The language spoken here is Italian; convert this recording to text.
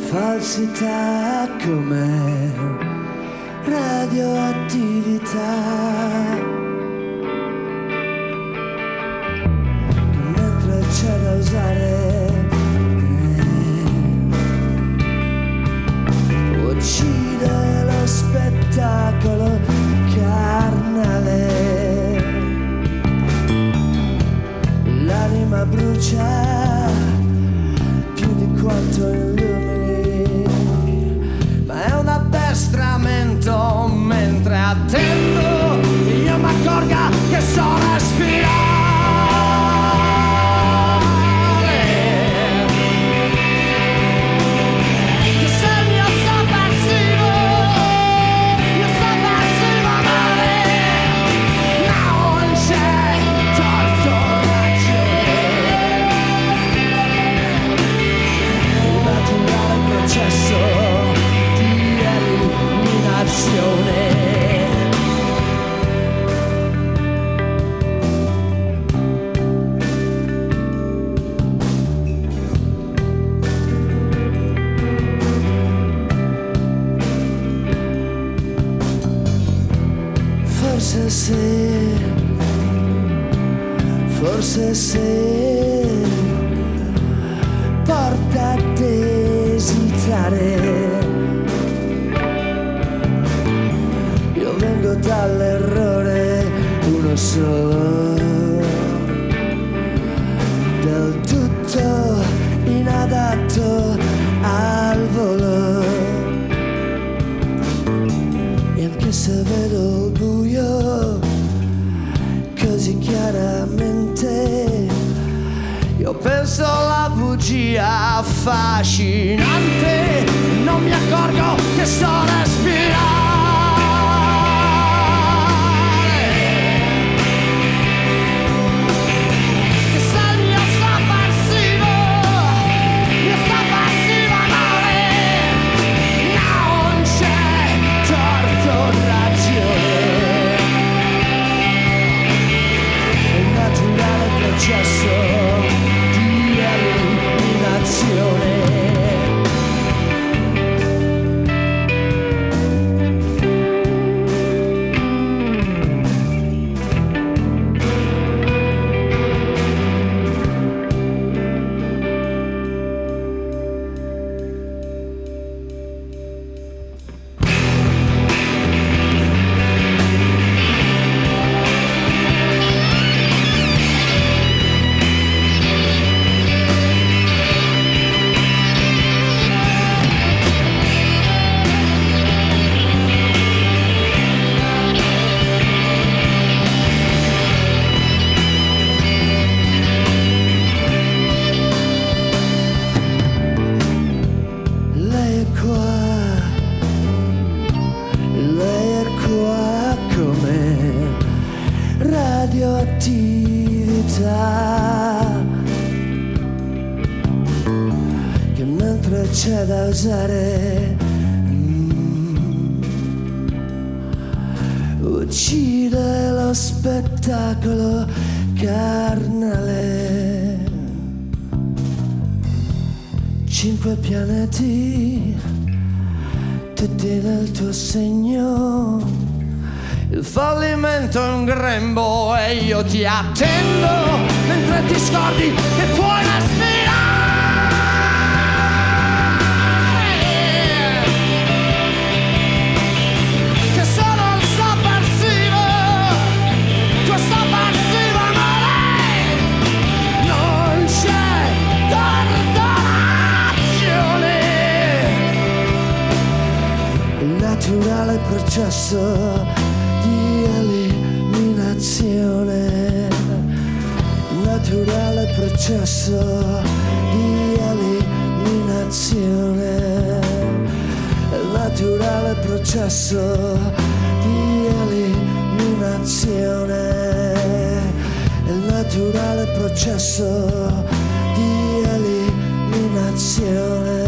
Falsità come radioattività, mentre c'è da usare, uccide lo spettacolo carnale, l'anima brucia più di quanto illumini, ma è un addestramento. Mentre attendo io m'accorga che so respirare, che se il mio sovversivo male non c'è torto ragione, un naturale processo di eliminazione. Forse se porta ad esitare, io vengo dall'errore uno solo, del tutto inadatto al volo, e anche se vedo il buio così chiaramente, io penso alla bugia affascinante, non mi accorgo che so respirare, che se il mio sovversivo male non c'è torto ragione, processo di eliminazione. Che mentre c'è da usare, uccide lo spettacolo carnale. 5 pianeti, tutti nel tuo segno, il fallimento è un grembo e io ti attendo, mentre ti scordi che puoi respirare, che sono il sovversivo, tuo sovversivo amore, non c'è tardazione, il naturale processo di eliminazione, naturale processo di eliminazione, il naturale processo di eliminazione, il naturale processo di eliminazione.